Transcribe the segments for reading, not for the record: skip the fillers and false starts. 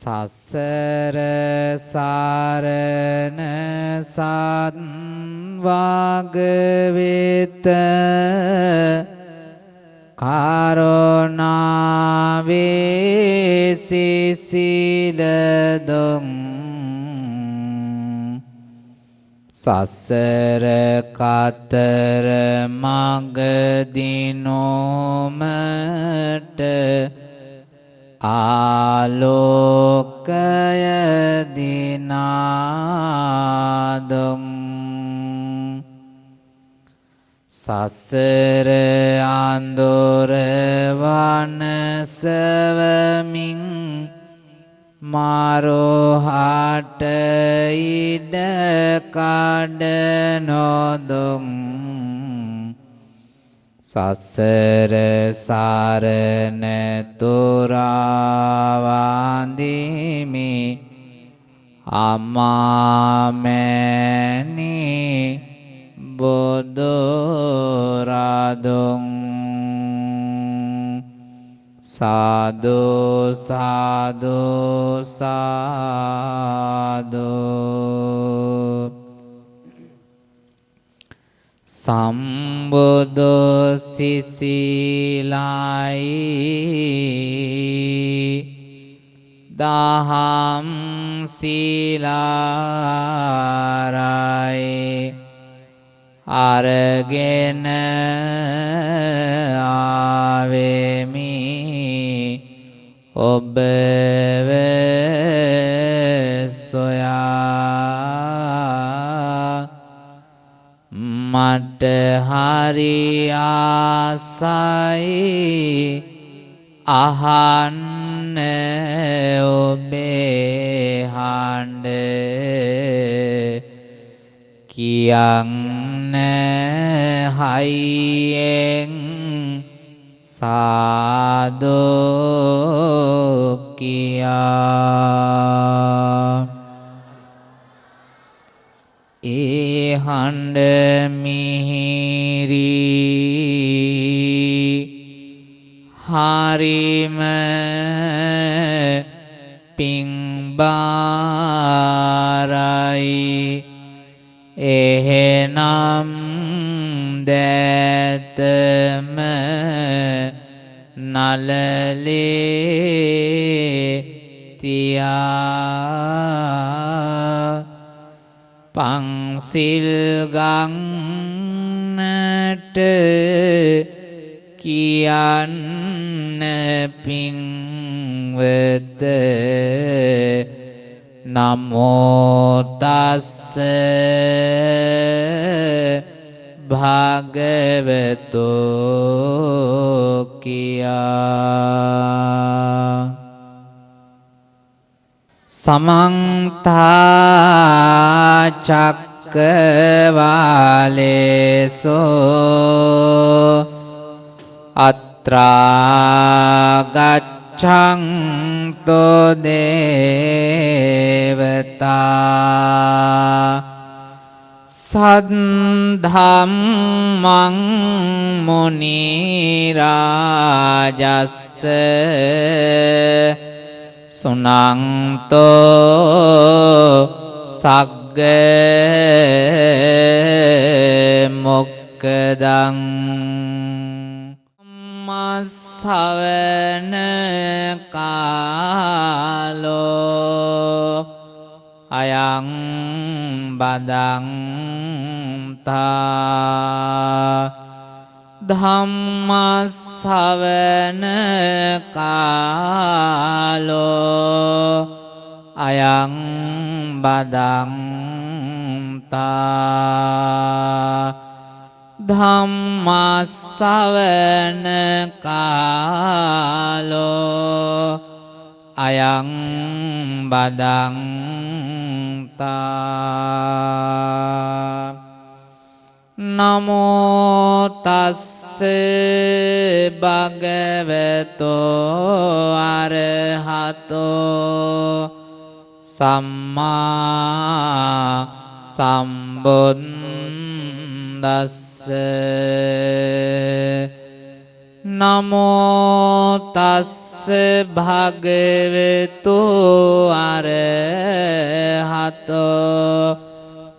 සසර සාරණ සත්වග්ගවෙත කරුණාවේ සිසිල දුම් සසර කතර මගදී නොමට ආලෝකය දිනාදුම් සසර අඳුර වනසවමින් මාරෝහට ඉඩ කඩ නොදුම් සසර සාරණ තුරාවන්දිමි අමාමෑණි බුදුරදුන් සාදු සාදු සාදු සම්බුදු සිසිලයි දහම් සීලාරයි අරගෙන ආවෙමි ඔබ සොයා මට හරි ආසයි අහන්න ඔබේ හඬ කියන්න හයියෙන් සාදු කියා ඒ හඬ මිහිරි හරිම පිංබාරයි එහෙනම් දැතම නලලේ තියා පන්සිල් ගන්නට කියන්න පින්වත නමෝ තස්ස භගවතු කියා සමන්ත චක්කවාලේසෝ අත්‍රා ගච්ඡන්තෝ දේවතා සද්ධම්මං මුනි රාජස්ස සුනන්තෝ සග්ග මොක්කදං මස්සවන කාලෝ අයං බදන්තා ධම්මස්සවන කාලෝ අයං බදන්තා ධම්මස්සවන කාලෝ අයං බදන්තා නමෝ තස්ස භගවතෝ අරහතෝ සම්මා සම්බුද්දස්ස නමෝ තස්ස භගවතු අරහතෝ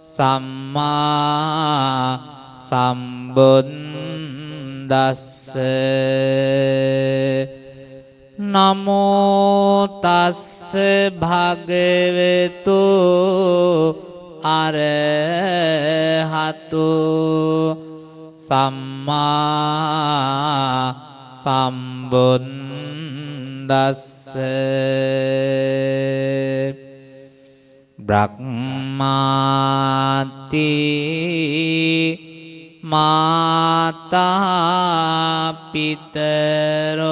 සම්මා සම්බුද්දස්ස නමෝ තස්ස භගවතු අරහතෝ සම්මා සම්බුද්දස්ස බ්‍රහ්මාති මාතා පිතරෝ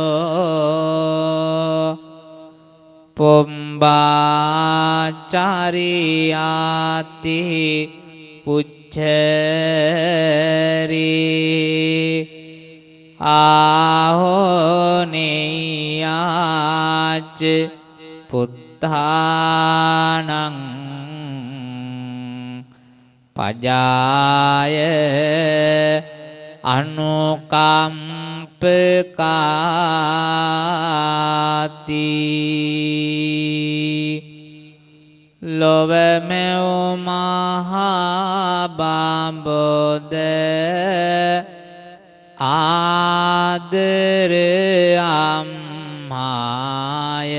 පුම්බාචාරියාති පුච්චරි ආහෝනේයාච පුත්තානං පජාය අනුකම්පකාති ලොවමෙව් මහා බඹොද ආදර අම්මාය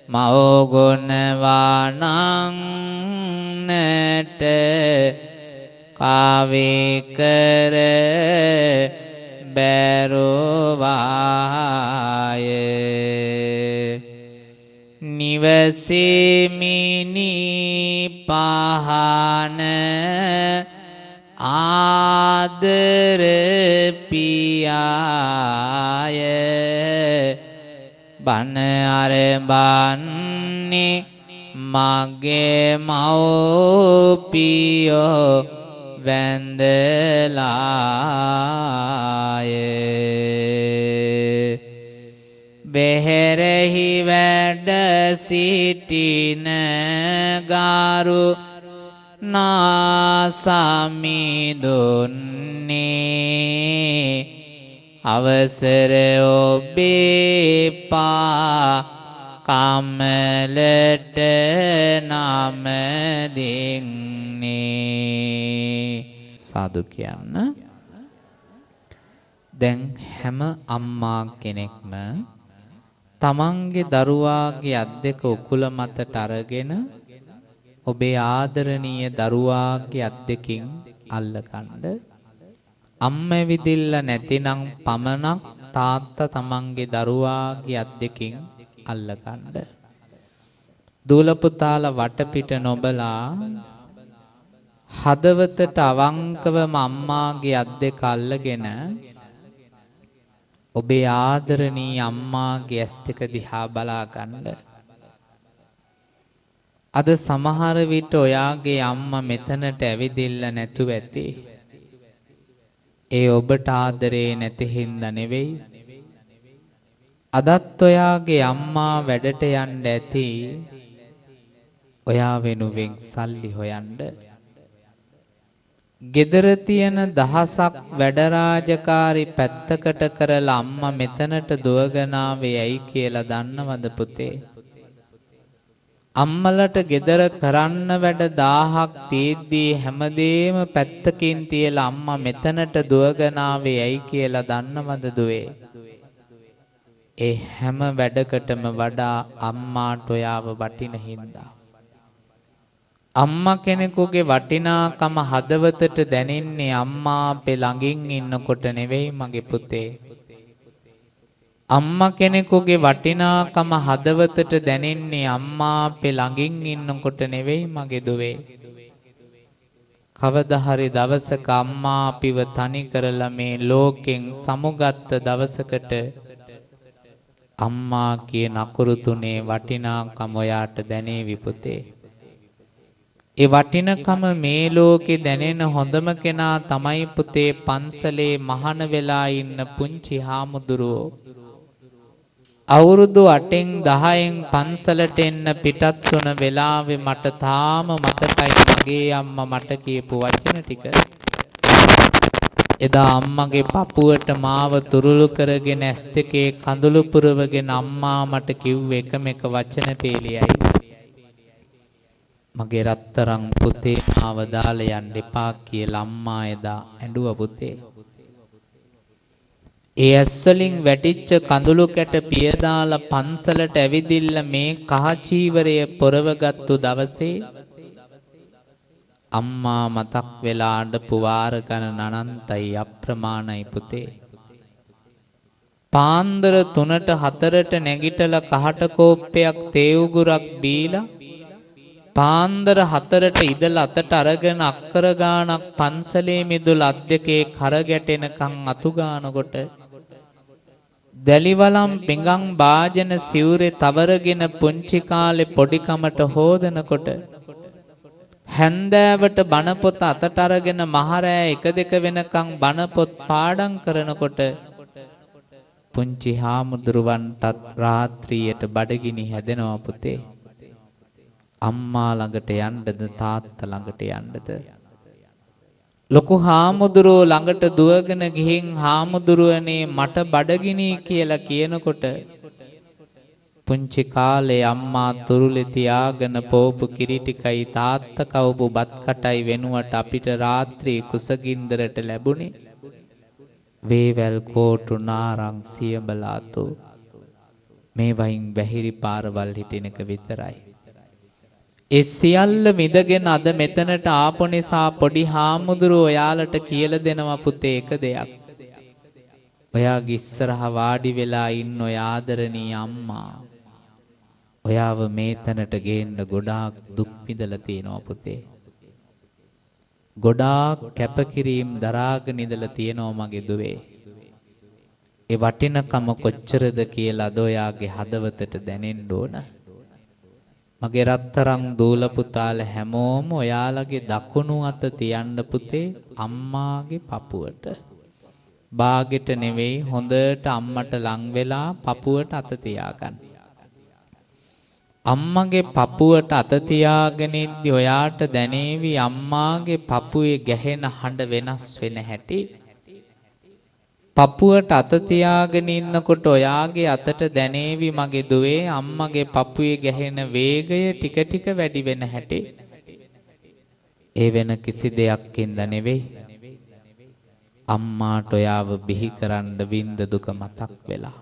මව්ගුණවානං නට කාවේකර බැරුවාය නිවසේමිනි පහන ආදර පියාය බණ අරබන්නේ මගේ මව්පියෝ වැඳලාය බෙහෙරෙහි වැඩ සිටින ගාරු නාසමිදුන්නේ අවසර ඔබේ පා කමලට නම දෙන්නේ සාදු කියන්න. දැන් හැම අම්මා කෙනෙක්ම තමන්ගේ දරුවාගේ අත් දෙක උකුල මතට අරගෙන ඔබේ ආදරණීය දරුවාගේ අත් දෙකින් අල්ලගන්න. අම්ම විදිල්ල නැතිනම් පමණක් තාත්තා තමන්ගේ දරුවාගේ අත් දෙකින් අල්ලගන්න. දූල පුතාලා වටපිට නොබලා හදවතට අවංකවම අම්මාගේ අත් දෙක අල්ලගෙන ඔබේ ආදරණීය අම්මාගේ ඇස් දෙක දිහා බලා ගන්න. අද සමහර විට ඔයාගේ අම්මා මෙතනට ඇවිදින්න නැතුව ඇති. ඒ ඔබට ආදරේ නැති හින්දා නෙවෙයි. අදත් ඔයාගේ අම්මා වැඩට යන්න ඇති. ඔයා වෙනුවෙන් සල්ලි හොයන්න. ගෙදර තියෙන දහසක් වැඩ රාජකාරි පැත්තකට කරලා අම්මා මෙතනට දුවගෙන ආවේ ඇයි කියලා දන්නවද පුතේ? අම්මලට ගෙදර කරන්න වැඩ 1000ක් තියෙද්දී හැමදේම පැත්තකින් තියලා අම්මා මෙතනට දුවගෙන ආවේ ඇයි කියලා දන්නවද දුවේ? ඒ හැම වැඩකටම වඩා අම්මාට ඔයාව වටින හින්දා. අම්මා කෙනෙකුගේ වටිනාකම හදවතට දැනෙන්නේ අම්මා අපේ ළඟින් ඉන්නකොට නෙවෙයි මගේ පුතේ. අම්මා කෙනෙකුගේ වටිනාකම හදවතට දැනෙන්නේ අම්මා අපේ ළඟින් ඉන්නකොට නෙවෙයි මගේ දුවේ. කවදා හරි දවසක අම්මා අපිව තනි කරලා මේ ලෝකෙන් සමුගත්ත දවසකට අම්මා කියන අකුරු තුනේ වටිනාකම ඔයාට දැනේවි පුතේ. ඒ වටිනකම මේ ලෝකේ දැනෙන හොඳම කෙනා තමයි පුතේ පන්සලේ මහාන වෙලා ඉන්න පුංචි හාමුදුරුවෝ. අවුරුදු 8න් 10න් පන්සලට එන්න පිටත් වුණ වෙලාවේ මට තාම මතකයි මගේ අම්මා මට කියපු වචන ටික. එදා අම්මගේ පපුවට මාව තුරුළු කරගෙන ඇස් දෙකේ කඳුළු පුරවගෙන අම්මා මට කිව්ව එකම එක වචන පේලියයි. මගේ රත්තරන් පුතේ මාව දාලා යන්න එපා කියලා අම්මා එදා ඇඬුවා පුතේ. ඒ ඇස්වලින් වැටිච්ච කඳුළු කැට පිය දාලා පන්සලට ඇවිදින්න මේ කහ චීවරය පොරවගත්තු දවසේ අම්මා මතක් වෙලා අඬපු වාර ගණන අනන්තයි අප්‍රමාණයි පුතේ. පාන්දර 3ට 4ට නැගිටලා කහට කෝප්පයක් තේ උගුරක් බීලා පාන්දර 4ට ඉදලා අතට අරගෙන අක්කර ගානක් පන්සලේ මිදුල අත් දෙකේ කර ගැටෙනකන් අතු ගානකොට දැලිවලම් පිඟන් වාජන සිවුරේ තවරගෙන පුංචි කාලේ පොඩිකමට හොදනකොට හැන්දෑවට බණ පොත අතට අරගෙන මහරෑ 1-2 වෙනකන් බණ පොත් පාඩම් කරනකොට පුංචි හාමුදුරුවන්ටත් රාත්‍රියට බඩගිනි හැදෙනවා පුතේ. අම්මා ළඟට යන්නද තාත්තා ළඟට යන්නද? ලොකු හාමුදුරුවෝ ළඟට දුවගෙන ගිහින් හාමුදුරුවනේ මට බඩගිනි කියලා කියනකොට පුංචි කාලේ අම්මා තුරුලේ තියාගෙන පෝපු කිරි ටිකයි තාත්තා කවපු බත් කටයි වෙනුවට අපිට රාත්‍රී කුසගින්දරට ලැබුණේ වේවැල් කෝටු නාරං සියඹලාතු මේ වයින් බැහිරි පාරවල් හිටින එක විතරයි. ඒ සියල්ල විඳගෙන අද මෙතනට ආපු නිසා පොඩි හාමුදුරුවෝ ඔයාලට කියලා දෙනවා පුතේ එක දෙයක්. ඔයාගේ ඉස්සරහා වාඩි වෙලා ඉන්න ඔය ආදරණීය අම්මා ඔයාව මේතනට ගේන්න ගොඩාක් දුක් විඳලා තියෙනවා පුතේ. ගොඩාක් කැපකිරීම් දරාගෙන ඉඳලා තියෙනවා මගේ දුවේ. ඒ වටිනකම කොච්චරද කියලා අද ඔයාගේ හදවතට දැනෙන්න ඕන. මගේ රත්තරන් දූල පුතාලා හැමෝම ඔයාලගේ දකුණු අත තියන්න පුතේ අම්මාගේ පපුවට. බාගෙට නෙවෙයි හොඳට අම්මට ලං වෙලා පපුවට අත තියාගන්න. අම්මගේ පපුවට අත තියාගෙන ඉද්දි ඔයාට දැනේවි අම්මාගේ පපුවේ ගැහෙන හඬ වෙනස් වෙන හැටි. පපුවට අත තියාගෙන ඉන්නකොට ඔයාගේ අතට දැනේවි මගේ දුවේ අම්මගේ පපුවේ ගැහෙන වේගය ටික ටික වැඩි වෙන හැටි. ඒ වෙන කිසි දෙයක්ින්ද නෙවෙයි. අම්මාට ඔයාව බිහි කරන්න විඳ දුක මතක් වෙලා.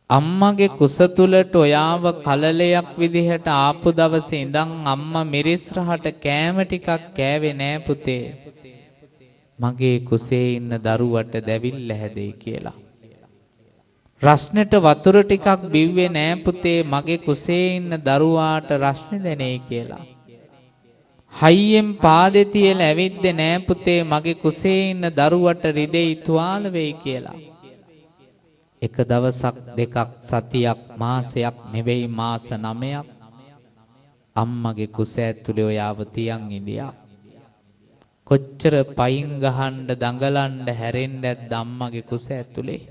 අම්මගේ කුස තුලට ඔයාව කලලයක් විදිහට ආපු දවසේ ඉඳන් අම්මා මිරිස් රහට කෑම ටිකක් කෑවේ නෑ පුතේ. මගේ කුසේ ඉන්න දරුවට දැවිල්ල හැදෙයි කියලා. රස්නෙට වතුර ටිකක් බිව්වේ නෑ පුතේ මගේ කුසේ ඉන්න දරුවාට රස්නේ දැනෙයි කියලා. හයියෙන් පාදේ තියලා ඇවිද්දේ නෑ පුතේ මගේ කුසේ ඉන්න දරුවට රිදෙයි තුවාල වෙයි කියලා. එක දවසක් දෙකක් සතියක් මාසයක් නෙවෙයි මාස 9ක් අම්මගේ කුස ඇතුලේ ඔයාව තියන් ඉඳියා. කොච්චර පයින් ගහන්න දඟලන්න හැරෙන්න ඇද්ද අම්මගේ කුස ඇතුලේ.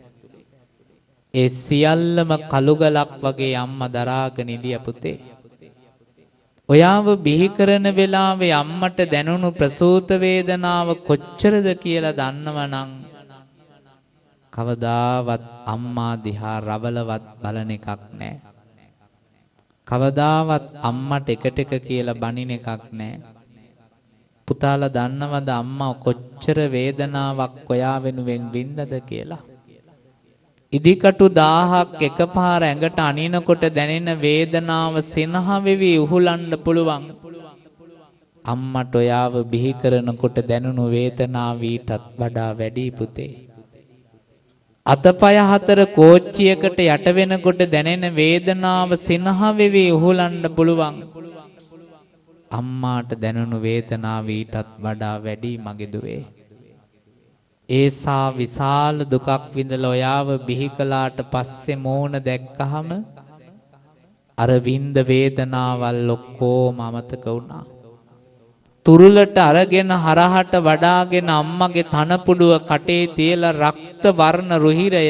ඒ සියල්ලම කළුගලක් වගේ අම්මා දරාගෙන ඉඳියා පුතේ. ඔයාව බිහි කරන වෙලාවේ අම්මට දැනුණු ප්‍රසූත වේදනාව කොච්චරද කියලා දන්නවනම් කවදාවත් අම්මා දිහා රවලවත් බලන එකක් නෑ. කවදාවත් අම්මට එකට එක කියලා බනින එකක් නෑ. පුතාලා දන්නවද අම්මා කොච්චර වේදනාවක් ඔයා වෙනුවෙන් වින්දද කියලා? ඉදිකටු 1000ක් එකපාර ඇඟට අනිනකොට දැනෙන වේදනාව සිනහ වෙවි උහුලන්න පුළුවන්. අම්මට ඔයාව බිහි කරනකොට දැනුණු වේදනාව ඊටත් වඩා වැඩි පුතේ. අතපය හතර කෝච්චියකට යට වෙනකොට දැනෙන වේදනාව සිනහ වෙවි උහුලන්න පුළුවන්. අම්මාට දැනුණු වේදනාව ඊටත් වඩා වැඩි මගේ දුවේ. ඒසා විශාල දුකක් විඳලා ඔයාව බිහි කළාට පස්සේ මෝන දැක්කහම අර විඳ වේදනාවල් ඔක්කොම අමතක වුණා. තුරුලට අරගෙන හරහට වඩාගෙන අම්මගේ තනපුඩුව කටේ තියලා රක්ත වර්ණ රුහිරය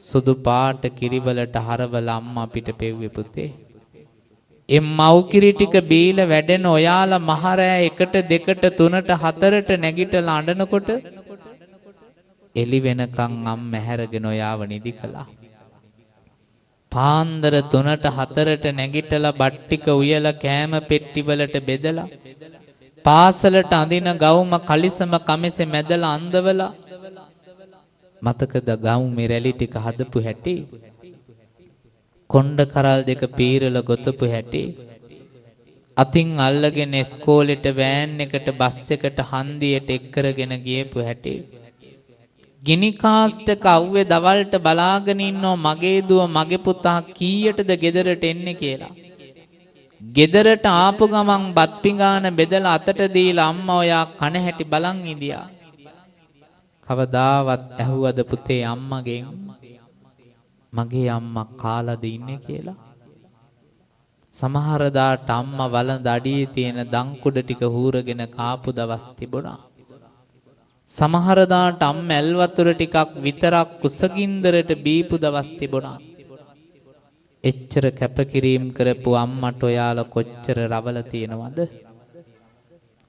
සුදු පාට කිරිවලට හරවලා අම්මා පිට පෙව්වේ පුතේ. ඒ මව්කිරි ටික බීලා වැඩෙන ඔයාලා මහරෑ 1ට 2ට 3ට 4ට නැගිටලා අඬනකොට එළි වෙනකන් අම්ම හැරගෙන ඔයාව නිදි කළා. පාන්දර 3ට 4ට නැගිටලා බත් ටික උයලා කෑම පෙට්ටි වලට බෙදලා පාසලට අඳින ගවුම කලිසම කමෙසේ මැදලා අඳවලා මතකද ගවුමේ රැලි ටික හදපු හැටි කොණ්ඩ කරල් දෙක පීරලා ගොතපු හැටි අතින් අල්ලගෙන ඉස්කෝලේට වෑන් එකට බස් එකට හන්දියට එක් කරගෙන ගියපු හැටි ගිනි කාස්ටක අව්වේ දවල්ට බලාගෙන ඉන්නෝ මගේ දුව මගේ පුතා කීයටද ගෙදරට එන්නේ කියලා. ගෙදරට ආපු ගමන් බත් පිඟාන බෙදලා අතට දීලා අම්මා ඔයා කන හැටි බලන් ඉඳියා. කවදාවත් ඇහුවද පුතේ අම්මගෙන් මගේ අම්මා කාලාද ඉන්නේ කියලා? සමහර දාට අම්මා වළඳ අඩියේ තියෙන දංකුඩ ටික හූරගෙන කාපු දවස් තිබුණා. සමහර දාට අම්මා ඇල් වතුර ටිකක් විතරක් කුසගින්දරට බීපු දවස් තිබුණා. එච්චර කැපකිරීම කරපු අම්මට ඔයාලා කොච්චර රවල තියෙනවද?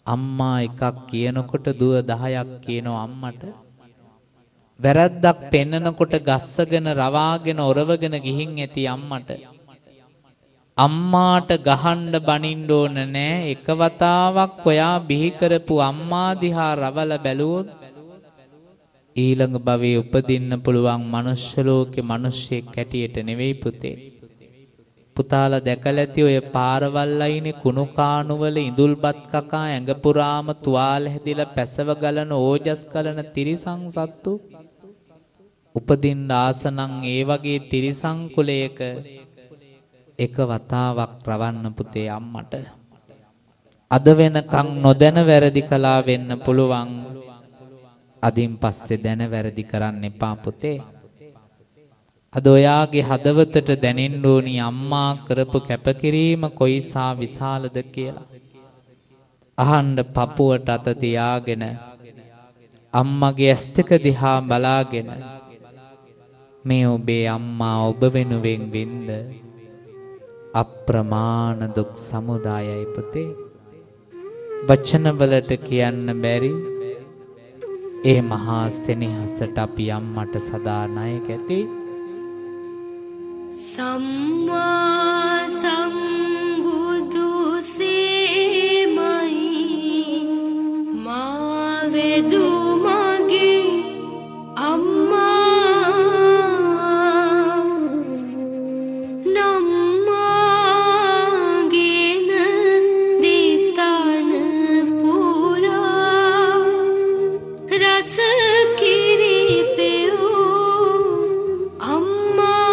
අම්මා එකක් කියනකොට දුව 10ක් කියනවා අම්මට. වැරද්දක් පෙන්නනකොට ගස්සගෙන රවාගෙන ඔරවගෙන ගිහින් ඇති අම්මට. අම්මාට ගහන්න බනින්න ඕන නෑ. එක වතාවක් ඔයා බිහි කරපු අම්මා දිහා රවල බැලුවොත් ඊළඟ භවයේ උපදින්න පුළුවන් මනුෂ්‍ය ලෝකේ මිනිස්සෙක් හැටියට නෙවෙයි පුතේ. පුතාලා දැකලා ඇති ඔය පාරවල් අයිනේ කුණු කාණු වල ඉඳුල්පත් කකා ඇඟ පුරාම තුවාල හැදිලා පැසව ගලන ඕජස් කලන තිරිසන් සත්තු. උපදින්න ආසනම් ඒ වගේ තිරිසන් කුලයක එක වතාවක් රවන්න පුතේ අම්මට. අද වෙනකන් නොදැන වැරදි කළා වෙන්න පුළුවන්. අදින් පස්සේ දැන වැරදි කරන්න එපා පුතේ. අද ඔයාගේ හදවතට දැනෙන්න ඕනි අම්මා කරපු කැපකිරීම කොයිසා විශාලද කියලා. අහන්න පපුවට අත තියාගෙන අම්මගේ ඇස් දෙක දිහා බලාගෙන මේ ඔබේ අම්මා ඔබ වෙනුවෙන් වින්ද අප්‍රමාණ දුක් සමුදායයි පුතේ. වචන වලට කියන්න බැරි ඒ මහා සෙනෙහසට අපි අම්මට සදා ණයක ඇති. සම්මා සම්බුදු සේමයි මා වේදු මගේ අම්මා නම්මාගෙන දිතන පුරා රස කිරි පෙව් අම්මා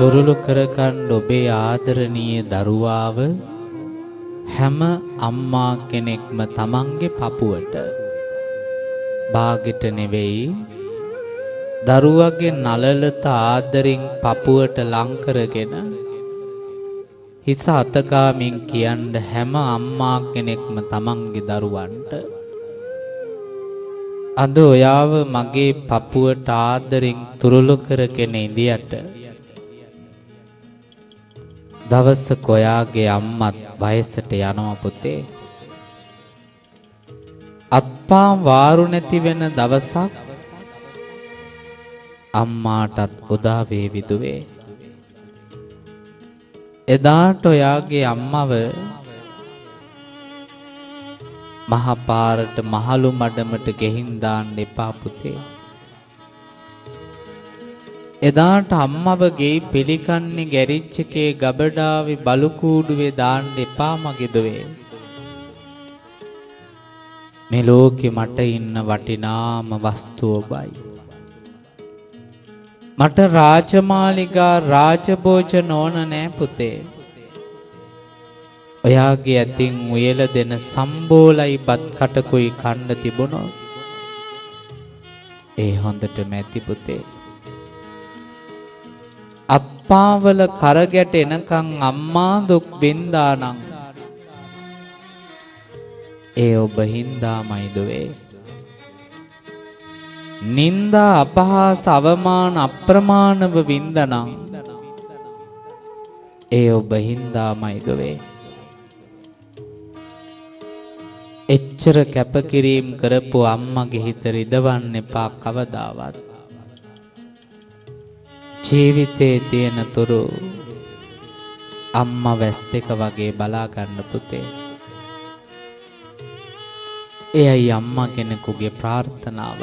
තුරුළු කරගන්න ඔබේ ආදරණීය දරුවාව හැම අම්මා කෙනෙක්ම තමන්ගේ පපුවට බාගෙට නෙවෙයි දරුවගේ නලලත ආදරෙන් පපුවට ලං කරගෙන හිස අතගාමින් කියන්න හැම අම්මා කෙනෙක්ම තමන්ගේ දරුවන්ට අද ඔයාව මගේ පපුවට ආදරෙන් තුරුළු කරගෙන ඉඳියට දවසක ඔයාගේ අම්මත් වයසට යනවා පුතේ. අත්පා වාරු නැති වෙන දවසක් අම්මාටත් උදා වේවි දුවේ. එදාට ඔයාගේ අම්මව මහපාරට මහලු මඩමට ගෙහින් දාන්න එපා පුතේ. එදාට අම්මව ගෙයි පිළිකන්නේ ගැරිච් එකේ ගබඩාවේ බලු කූඩුවේ දාන්න එපා මගේ දුවේ. මේ ලෝකෙ මට ඉන්න වටිනාම වස්තුව ඔබයි. මට රාජමාලිගා රාජභෝජන ඕන නෑ පුතේ. ඔයාගේ ඇතින් උයල දෙන සම්බෝලයි බත් කටකුයි කන්න තිබුණොත් ඒ හොඳටම ඇති පුතේ. අත්පාවල කරගැට එනකං අම්මා දුක් වින්දානම් ඒ ඔබ හින්දාමයි දුවේ. නින්දා අපහාස අවමාන අප්‍රමාණව වින්දනම් ඒ ඔබ හින්දාමයි දුවේ. එච්චර කැපකිරීම් කරපු අම්මගේ හිත රිදවන්න එපා කවදාවත්. ජීවිතේ තියෙන තුරු අම්මා වැස් දෙක වගේ බලා ගන්න පුතේ. එයයි අම්මා කෙනෙකුගේ ප්‍රාර්ථනාව.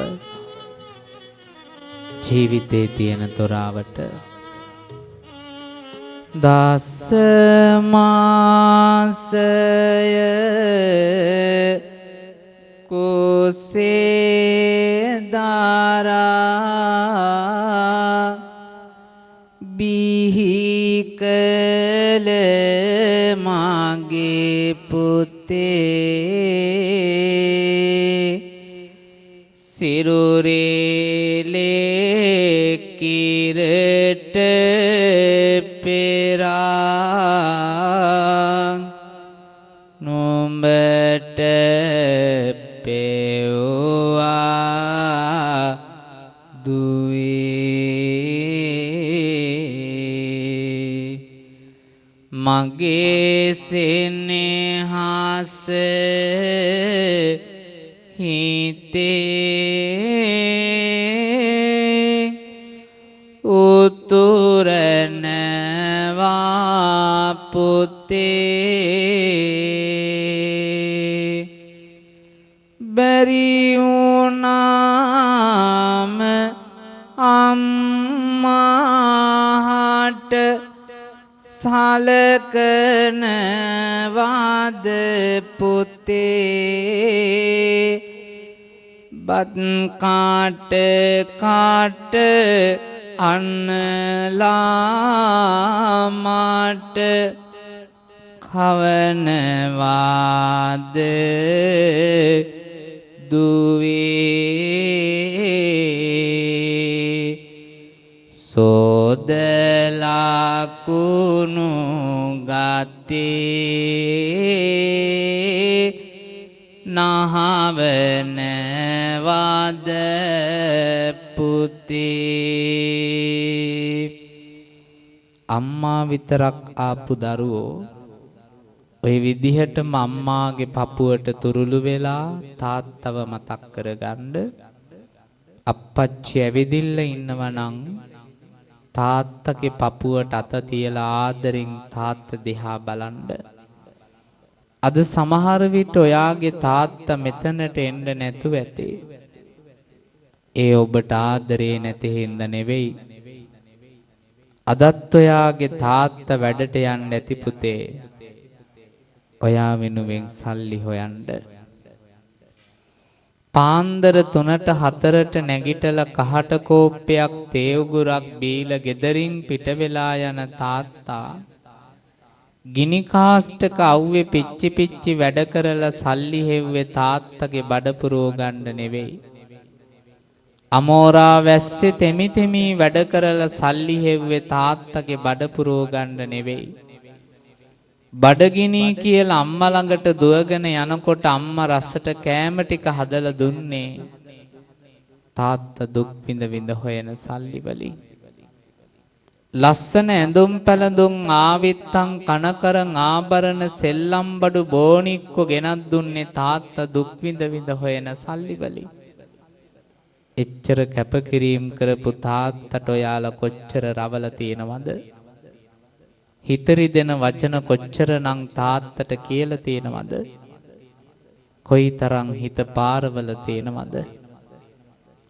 ජීවිතේ තියෙන තොරාවට දස මාසය කුසේ දාරා බිහි කළ මගේ පුතේ සිරුරේ කිරට පෙරා නුඹට පෙව්වා දුවේ මගේ සෙනෙහස හිතේ උතුරනවා පුතේ බැරි වුණාම අම්මාට සලකනවාද පුතේ බත් කාට කාට අන්නලාමට කවනවාද දුවේ සෝදලා කුණු ගතේ නහවනවාද පුතේ අම්මා විතරක් ආපු දරුවෝ ඔය විදිහටම අම්මාගේ පපුවට තුරුළු වෙලා තාත්තව මතක් කරගන්න අප්පච්චි ඇවිදින්න ඉන්නවනම් තාත්තගේ පපුවට අත තියලා ආදරෙන් තාත්ත දිහා බලන්න. අද සමහර විට ඔයාගේ තාත්තා මෙතනට එන්න නැතුව ඇති. ඒ ඔබට ආදරේ නැති හින්දා නෙවෙයි. අදත් ඔයාගේ තාත්තා වැඩට යන්න ඇති පුතේ. ඔයා වෙනුවෙන් සල්ලි හොයන්න. පාන්දර 3ට 4ට නැගිටලා කහට කෝප්පයක් තේ උගුරක් බීලා ගෙදරින් පිට වෙලා යන තාත්තා ගිනි කාස්ටක අවුවේ පිච්චි පිච්චි වැඩ කරලා සල්ලි හෙව්වේ තාත්තගේ බඩ පුරව ගන්න නෙවෙයි. අමෝරා වැස්සේ තෙමි තෙමි වැඩ කරලා සල්ලි හෙව්වේ තාත්තගේ බඩ පුරව ගන්න නෙවෙයි. බඩගිනි කියලා අම්මා ළඟට දුවගෙන යනකොට අම්මා රසට කෑම ටික හදලා දුන්නේ තාත්තා දුක් විඳ විඳ හොයන සල්ලි වලින්. ලස්සන ඇඳුම් පැළඳුම් ආවිත්තම් කනකරන් ආභරණ සෙල්ලම් බඩු බෝනික්ක ගෙනත් දුන්නේ තාත්තා දුක් විඳ විඳ හොයන සල්ලි වලින්. එච්චර කැපකිරීම කරපු තාත්තට ඔයාලා කොච්චර රවල තියෙනවද? හිතරි දෙන වචන කොච්චරනම් තාත්තට කියලා තියෙනවද? කොයිතරම් හිත පාරවල තියෙනවද?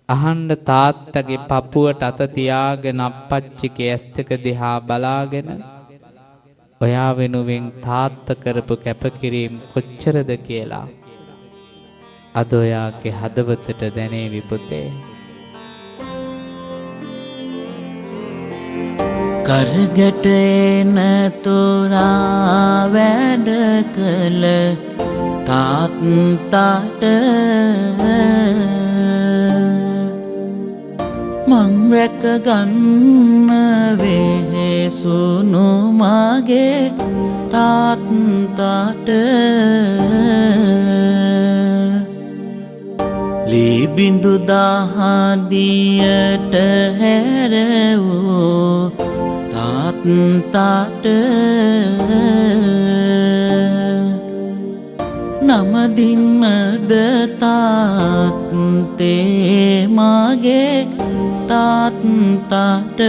අහන්න තාත්තගේ පපුවට අත තියාගෙන අප්පච්චිගේ ඇස් දෙක දිහා බලාගෙන ඔයා වෙනුවෙන් තාත්තා කරපු කැපකිරීම කොච්චරද කියලා අද ඔයාගේ හදවතට දැනේවි පුතේ. කරගට එන තොරා වැඩ කළ තාත්තට මං රැක ගන්න වෙහෙසුණු මගේ තාත්තට ලීබිඳු දහදියට හැර වූ තාත්තට නමදින්නද තාත්තේ මගේ තාත්තට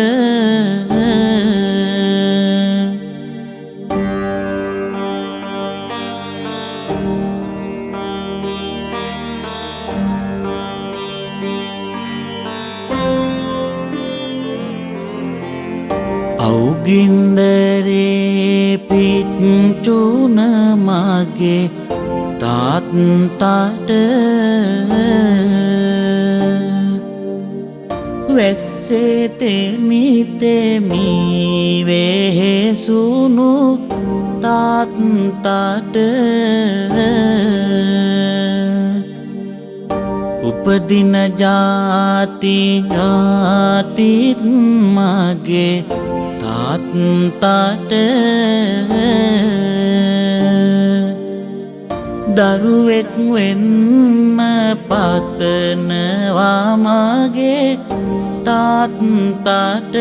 අවුගින්දරේ පිච්චුන මගේ තාත්තට වැස්සේ තෙමි තෙමි වෙහෙසුණු තාත්තට උපදින ජාති ජාතිත් මගේ තාත්තට දරුවෙක් වෙන්න පතනවා මගේ තාත්තට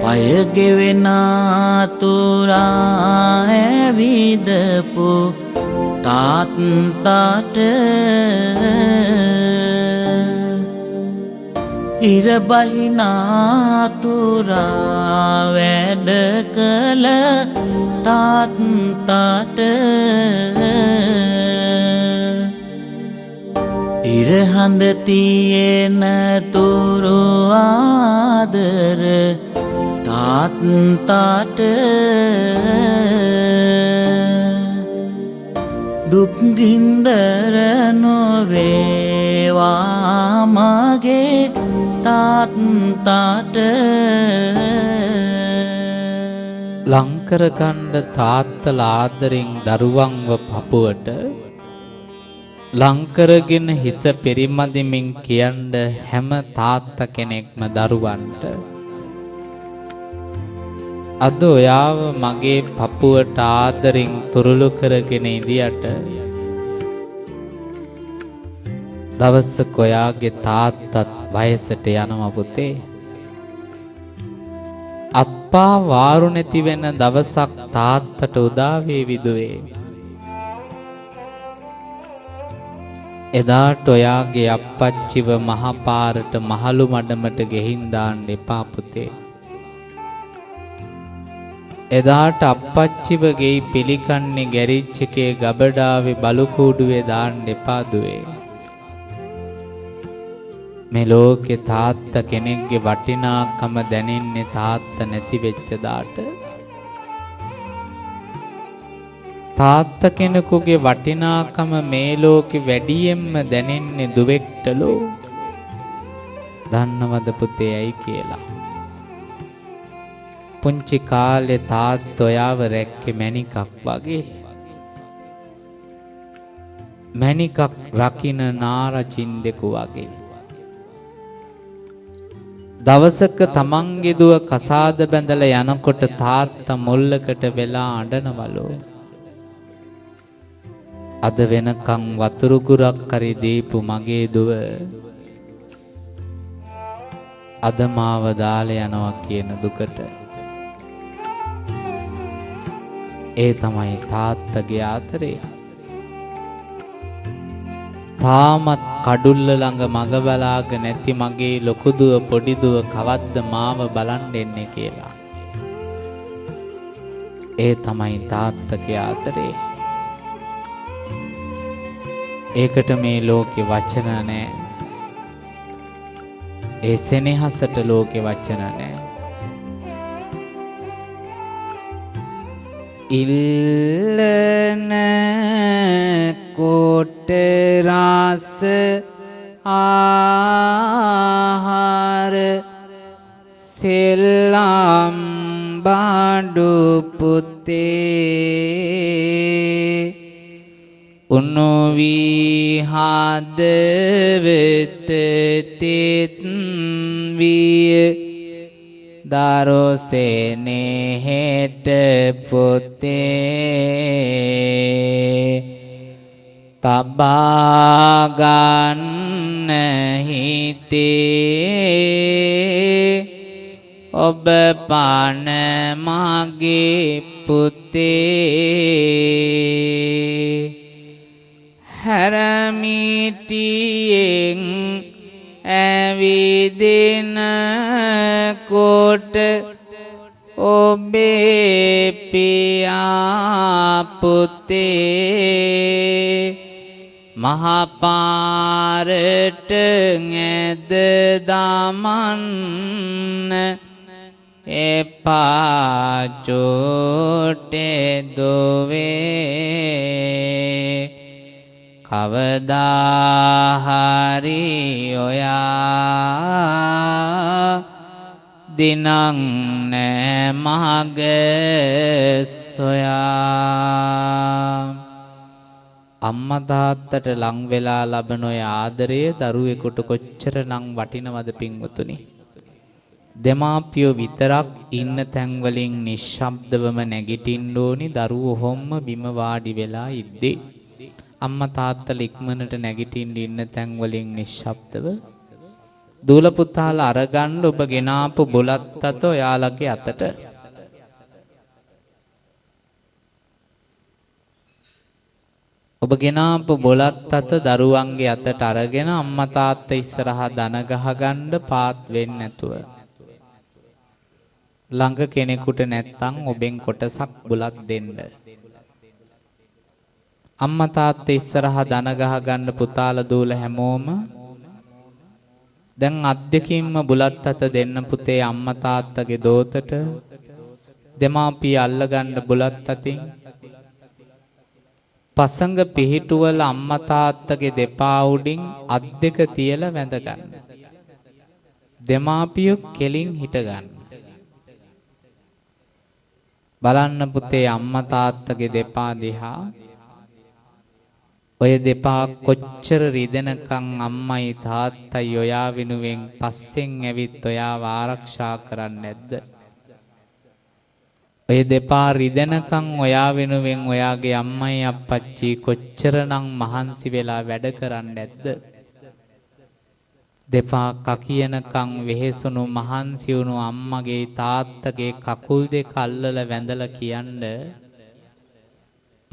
පය ගෙවෙන තුරා ඇවිදපු තාත්තට ඉර බහින තුරා වැඩ කළ තාත්තට ඉර හඳ තියෙන තුරු ආදර තාත්තට දුක් ගින්දර නොවේවා මගේ තාත්තට ලංකර ගන්න තාත්තලා ආදරෙන් දරුවන්ව පපුවට ලංකරගෙන හිස පෙරිමදිමින් කියන්න හැම තාත්තා කෙනෙක්ම දරුවන්ට අද ඔයාව මගේ පපුවට ආදරෙන් තුරුළු කරගෙන ඉදියට දවසක ඔයාගේ තාත්තත් වයසට යනවා පුතේ. අත්පා වාරු නැති වෙන දවසක් තාත්තට උදා වේවි දුවේ. එදාට ඔයාගේ අප්පච්චිව මහපාරට මහලු මඩමට ගෙහින් දාන්න එපා පුතේ. එදාට අප්පච්චිව ගෙයි පිළිකන්නේ ගැරිච් එකේ ගබඩාවේ බලු කූඩුවේ දාන්න එපා දුවේ. මේ ලෝකේ තාත්තා කෙනෙක්ගේ වටිනාකම දැනෙන්නේ තාත්තා නැති වෙච්ච දාට. තාත්තා කෙනෙකුගේ වටිනාකම මේ ලෝකේ වැඩියෙන්ම දැනෙන්නේ දුවෙක්ටලෝ. දන්නවද පුතේ ඇයි කියලා? පුංචි කාලේ තාත්තා ඔයාව රැක්කේ මණිකක් වගේ. මණිකක් රකින්න නාරචින්දෙකු වගේ. දවසක තමන්ගේ දුව කසාද බැඳලා යනකොට තාත්තා මුල්ලකට වෙලා අඬනවලු. අද වෙනකන් වතුරු කුරක් හරි දීපු මගේ දුව අද මාව දාලා යනවා කියන දුකට. ඒ තමයි තාත්තගේ ආතරේ. තාමත් කඩුල්ල ළඟ මග බලාගෙන නැති මගේ ලොකු දුව පොඩි දුව කවද්ද මාව බලන් එන්නේ කියලා. ඒ තමයි තාත්තගේ ආතරේ. ඒකට මේ ලෝකේ වචන නැහැ. ඒ සෙනෙහසට ලෝකේ වචන නැහැ. ඉල්ලන කොට රස ආහාර සෙල්ලම් බඩු පුතේ උණු වී හදවත තෙත් විය දරොසෙනෙහෙට පුතේ තබා ගන්න හිතේ ඔබ පන මගේ පුතේ හැරමිටියෙන් ඇවිදින කොට ඔබේ පියා පුතේ මහපාරට ඇද දමන්න එපා චෝටේ දොවේ කවදා හරි ඔයා දිනක් නෑ මග සොයා. අම්මා තාත්තට ලං වෙලා ලබන ඔය ආදරය දරුවෙකුට කොච්චරනම් වටිනවද පින්වතුනි. දෙමාපියෝ විතරක් ඉන්න තැන් වලින් නිශ්ශබ්දවම නැගිටින්න ඕනි දරුවෝ හොම්ම බිම වාඩි වෙලා ඉද්දී. අම්මා තාත්තලා ඉක්මනට නැගිටින්න ඉන්න තැන් වලින් නිශ්ශබ්දව දූල පුතාලා අරගන්න ඔබ ගෙනාපු බුලත් අත ඔයාලගේ අතට. ඔබ ගෙනාපු බුලත් අත දරුවන්ගේ අතට අරගෙන අම්මා තාත්තා ඉස්සරහා දන ගහගන්න පාත් වෙන්නේ නැතුව. ළඟ කෙනෙකුට නැත්තම් ඔබෙන් කොටසක් බුලත් දෙන්න. අම්මා තාත්තා ඉස්සරහා දන ගහගන්න පුතාලා දූල හැමෝම දැන් අත් දෙකින්ම බුලත් අත දෙන්න පුතේ අම්මා තාත්තගේ දෝතට. දෙමාපිය අල්ලගන්න බුලත් අතින්. පසඟ පිහිටුවල අම්මා තාත්තගේ දෙපා උඩින් අත් දෙක තියලා වැඳ ගන්න. දෙමාපියෝ කෙලින් හිට ගන්න. බලන්න පුතේ අම්මා තාත්තගේ දෙපා දිහා. ඔය දෙපා කොච්චර රිදෙනකන් අම්මයි තාත්තයි ඔයා වෙනුවෙන් පස්සෙන් ඇවිත් ඔයාව ආරක්ෂා කරන්නේ නැද්ද? ඔය දෙපා රිදෙනකන් ඔයා වෙනුවෙන් ඔයාගේ අම්මයි අප්පච්චි කොච්චරනම් මහන්සි වෙලා වැඩ කරන්නේ නැද්ද? දෙපා කකියනකන් වෙහෙසුණු මහන්සි වුණු අම්මගේ තාත්තගේ කකුල් දෙක අල්ලලා වැඳලා කියන්නේ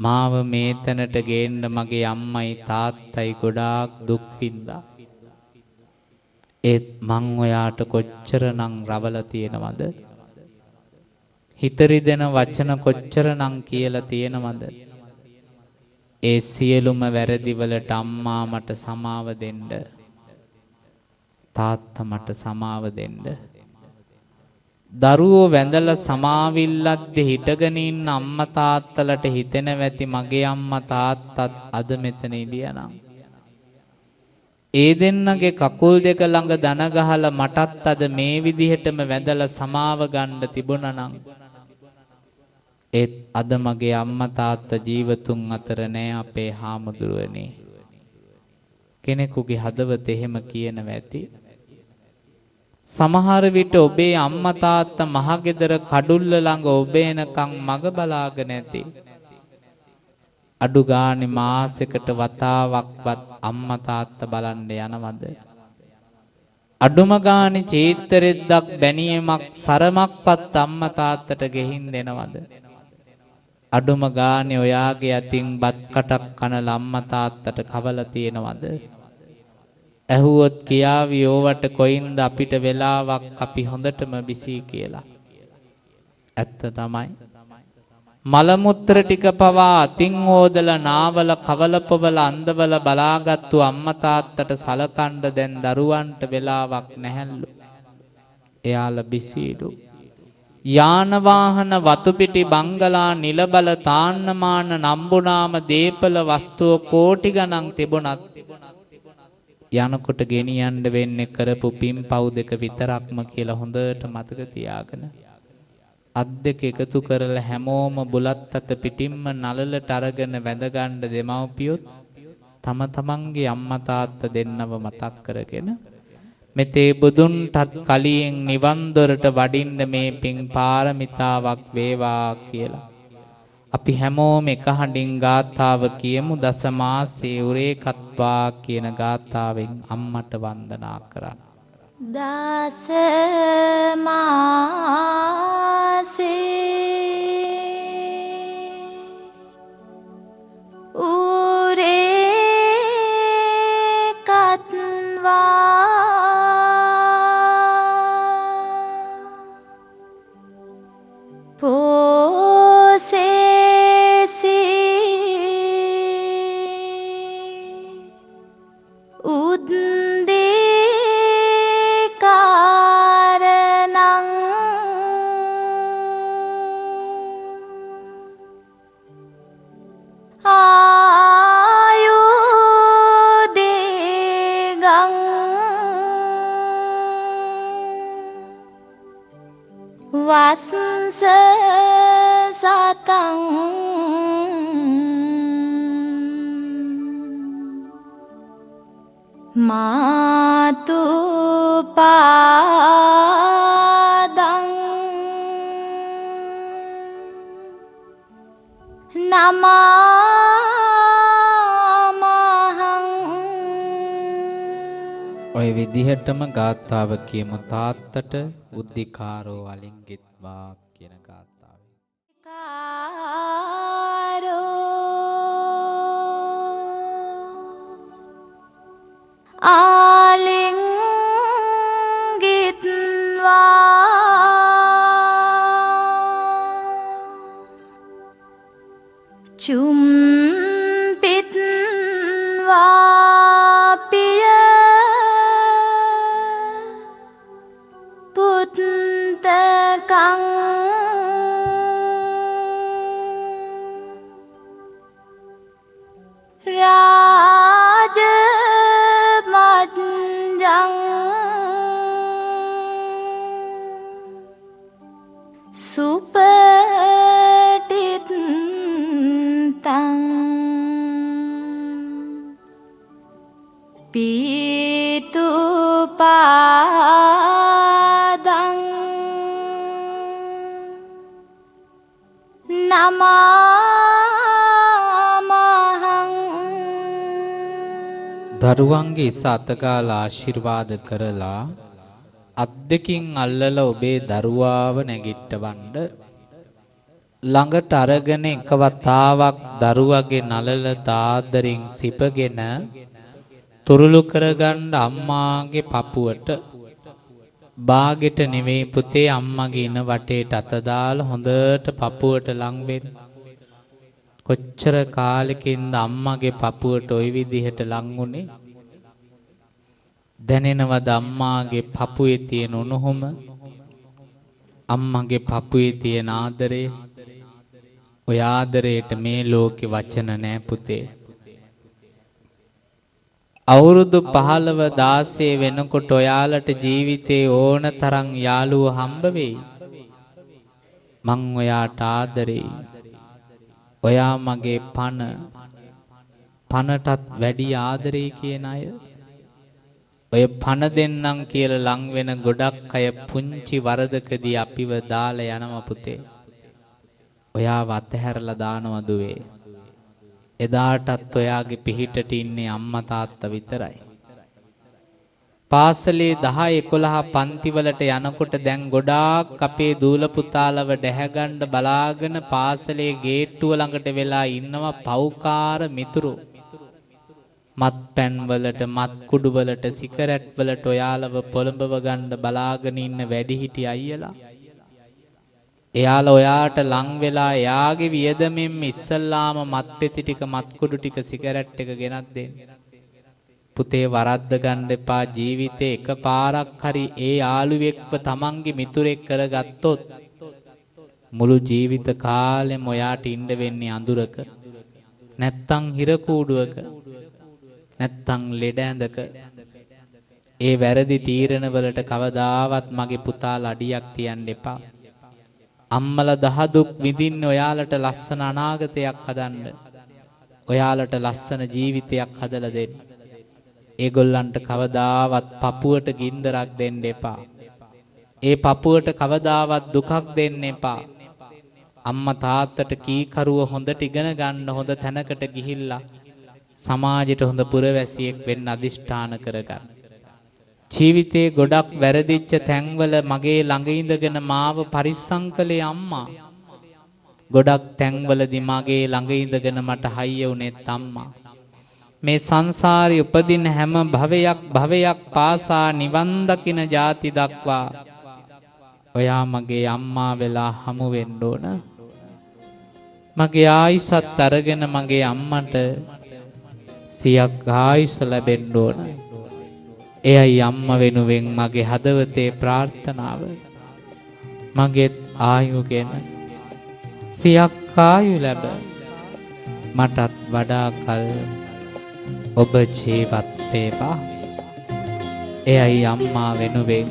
මාව මේ තැනට ගේන්න මගේ අම්මයි තාත්තයි ගොඩාක් දුක් විඳා. ඒත් මං ඔයාට කොච්චරනම් රවලා තියෙනවද? හිතරි දෙන වචන කොච්චරනම් කියලා තියෙනවද? ඒ සියලුම වැරදි වලට අම්මා මට සමාව දෙන්න. තාත්තා මට සමාව දෙන්න. දරුවෝ වැඳලා සමාවිල්ලද්දී හිටගෙන ඉන්න අම්මා තාත්තලට හිතෙනව ඇති මගේ අම්මා තාත්තත් අද මෙතන ඉඳියානම්. ඒ දෙන්නගේ කකුල් දෙක ළඟ දන ගහලා මටත් අද මේ විදිහටම වැඳලා සමාව ගන්න තිබුණා නම් ඒත් අද මගේ අම්මා තාත්තා ජීවතුන් අතර නෑ අපේ හාමුදුරුවනේ. කෙනෙකුගේ හදවත එහෙම කියනව ඇති. සමහර විට ඔබේ අම්මා තාත්තා මහගෙදර කඩුල්ල ළඟ ඔබ එනකන් මග බලාගෙන ඇති. අඩු ගානේ මාසෙකට වතාවක්වත් අම්මා තාත්තා බලන්න යනවද? අඩුම ගානේ චීතරෙද්දක් බැනියමක් සරමක්වත් අම්මා තාත්තට ගෙහින් දෙනවද? අඩුම ගානේ ඔයාගේ අතින් බත් කටක් කන අම්මා තාත්තට කවලා තියෙනවද? ඇහුවොත් කියාවි ඕවට කොයින්ද අපිට වෙලාවක් අපි හොඳටම බිසී කියලා. ඇත්ත තමයි. මල මුත්‍ර ටික පවා අතින් හොදලා නාවල කවලපවල අන්දවල බලාගත්තු අම්මා තාත්තට සලකන්න දැන් දරුවන්ට වෙලාවක් නැහැලු. එයාලා බිසීලු. යාන වාහන වතු පිටි බංගලා නිලබල තාන්නමාන නම්බුනාම දීපල වස්තුව කෝටි ගණන් තිබුණත් යනකොට ගෙනියන්න වෙන්නේ කරපු පින්පව් දෙක විතරක්ම කියලා හොඳට මතක තියාගන්න. අත් දෙක එකතු කරලා හැමෝම බුලත් අත පිටින්ම නලලට අරගෙන වැඳ ගන්න දෙමව්පියොත් තම තමන්ගේ අම්මා තාත්තා දෙන්නව මතක් කරගෙන මෙතේ බුදුන්ටත් කලියෙන් නිවන් දොරට වඩින්න මේ පින් පාරමිතාවක් වේවා කියලා අපි හැමෝම එක හඬින් ගාථාව කියමු. දසමාසේ උරේකත්වා කියන ගාථාවෙන් අම්මට වන්දනා කරන්න. දසමාසේ උරේකත්වා වස්ස සතං මාතු පාදං නමාමහං. ඔය විදිහටම ගාථාව කියමු. තාත්තට උද්දිකාරෝ අලිංගිත්වා කියන ගාථාව. ආලිංගිත්වා චුම්පිත්වා පිය පුත්තකං රාජ මද්ජං සුපටිත්තං පීතු පාදං නමාමහං. දරුවන්ගේ ඉස අතගාලා ආශිර්වාද කරලා අත් දෙකින් අල්ලලා ඔබේ දරුවාව නැගිට්ටවන්න. ළඟට අරගෙන එක වතාවක් දරුවගේ නලල දාදරින් සිපගෙන තුරුළු කරගන්න අම්මාගේ පපුවට. බාගෙට නෙවෙයි පුතේ, අම්මගේ ඉන වටේට අත දාලා හොඳට පපුවට ලං වෙන්න. කොච්චර කාලෙකින්ද අම්මගේ පපුවට ওই විදිහට ලං උනේ? දැනෙනවද අම්මාගේ පපුවේ තියෙන උණුහුම? අම්මගේ පපුවේ තියෙන ආදරය? ඔය ආදරයට මේ ලෝකේ වචන නෑ පුතේ. අවුරුදු 15 16 වෙනකොට ඔයාලට ජීවිතේ ඕන තරම් යාළුවෝ හම්බ වෙයි. මං ඔයාට ආදරෙයි. ඔයා මගේ පණටත් වැඩි ආදරෙයි කියන අය. ඔය පණ දෙන්නම් කියලා ලං වෙන ගොඩක් අය පුංචි වරදකදී අපිව දාලා යනවා පුතේ. ඔයාව අතහැරලා දානවා දුවේ. එදාටත් ඔයාගේ පිහිටට ඉන්නේ අම්මා තාත්තා විතරයි. පාසලේ 10 11 පන්තිවලට යනකොට දැන් ගොඩාක් අපේ දූල පුතාලව දැහැගන්න බලාගෙන පාසලේ ගේට්ටුව ළඟට වෙලා ඉන්නවා පව්කාර මිතුරු. මත්පැන් වලට, මත් කුඩු වලට, සිගරට් වලට ඔයාලව පොළඹව ගන්න බලාගෙන ඉන්න වැඩිහිටි අයියලා. එයාලා ඔයාට ලං වෙලා එයාගේ වියදමෙන් ඉස්සල්ලාම මත් පෙති ටික, මත් කුඩු ටික, සිගරට් එක ගෙනත් දෙන්න. පුතේ වරද්ද ගන්න එපා. ජීවිතේ එකපාරක් හරි ඒ යාළුවෙක්ව තමන්ගේ මිතුරෙක් කරගත්තොත් මුළු ජීවිත කාලෙම ඔයාට ඉන්න වෙන්නේ අඳුරක. නැත්තම් හිර කූඩුවක. නැත්තම් ලෙඩ ඇඳක. ඒ වැරදි තීරණ වලට කවදාවත් මගේ පුතාලා අඩියක් තියන්න එපා. අම්මලා දහදුක් විඳින්න ඔයාලට ලස්සන අනාගතයක් හදන්න. ඔයාලට ලස්සන ජීවිතයක් හදලා දෙන්න. ඒගොල්ලන්ට කවදාවත් පපුවට ගින්දරක් දෙන්න එපා. ඒ පපුවට කවදාවත් දුකක් දෙන්න එපා. අම්මා තාත්තට කීකරුව හොඳට ඉගෙන ගන්න, හොඳ තැනකට ගිහිල්ලා සමාජයට හොඳ පුරවැසියෙක් වෙන්න අදිෂ්ඨාන කරගන්න. ජීවිතේ ගොඩක් වැරදිච්ච තැන්වල මගේ ළඟ ඉඳගෙන මාව පරිස්සම් කළේ අම්මා. ගොඩක් තැන්වලදී මගේ ළඟ ඉඳගෙන මට හයිය වුණෙත් අම්මා. මේ සංසාරේ උපදින හැම භවයක් පාසා නිවන් දකින ಜಾති දක්වා ඔයා මගේ අම්මා වෙලා හමු වෙන්න ඕන. මගේ ආයුෂත් අරගෙන මගේ අම්මට සියක් ආයුෂ ලැබෙන්න ඕන. එයයි අම්මා වෙනුවෙන් මගේ හදවතේ ප්‍රාර්ථනාව. මගේ ආයුගෙන සියක් ආයු ලැබ මටත් වඩා කල් ඔබ ජීවත් වේවා. එයයි අම්මා වෙනුවෙන්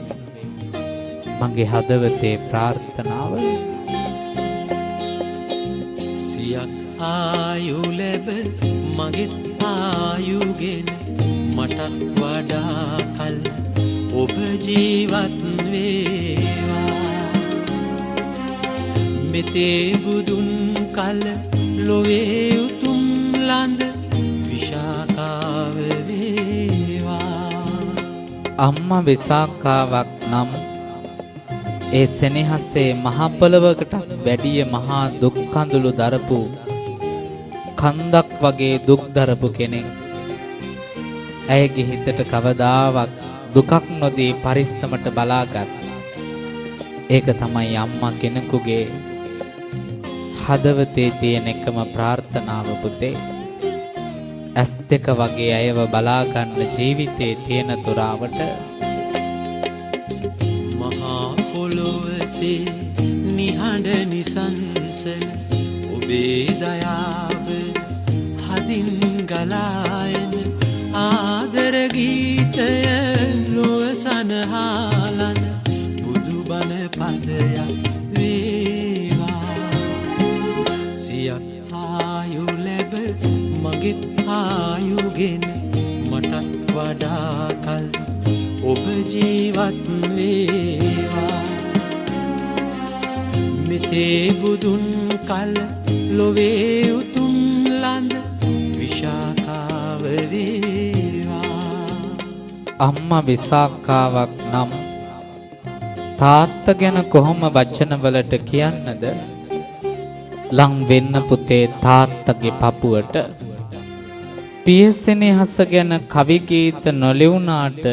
මගේ හදවතේ ප්‍රාර්ථනාව. සියක් ආයු ලැබ මගේ ආයුගෙන මටත් වඩා කල් ඔබ ජීවත් වේවා. මෙතේ බුදුන් කල ලොවේ උතුම් ලඳ විශාකාව වේවා. අම්මා විසාකාවක් නම් ඒ සෙනෙහසේ මහ පොළවකට වැඩිය මහා දුක් කඳුළු දරපු කන්දක් වගේ දුක් දරපු කෙනෙක්. ඇයගේ හිතට කවදාවත් දුකක් නොදී පරිස්සමට බලාගත්. ඒක තමයි අම්මා කෙනෙකුගේ හදවතේ තියෙන එකම ප්‍රාර්ථනාව පුතේ. ඇස් දෙක වගේ අයව බලා ගන්න ජීවිතේ තියෙන තුරාවට මහා පොළොවසේ නිහඬ නිසංසන ඔබේ දයාව හදින් ගලායන ආදර ගීතය ලොව සනහාලන බුදුබණ පදයක් වේවා. සියක් ආයු ලැබ මගෙත් ආයුගෙන මටත් වඩා කල් ඔබ ජීවත් වේවා. මෙතේ බුදුන් කල ලොවේ උතුම් ලඳ විශාකාව වේවා. අම්මා විසාකාවක් නම් තාත්තා ගැන කොහොම වචනවලට කියන්නද? ලං වෙන්න පුතේ තාත්තගේ පපුවට. පියසෙනෙහස ගැන කවි ගීත නොලියුණාට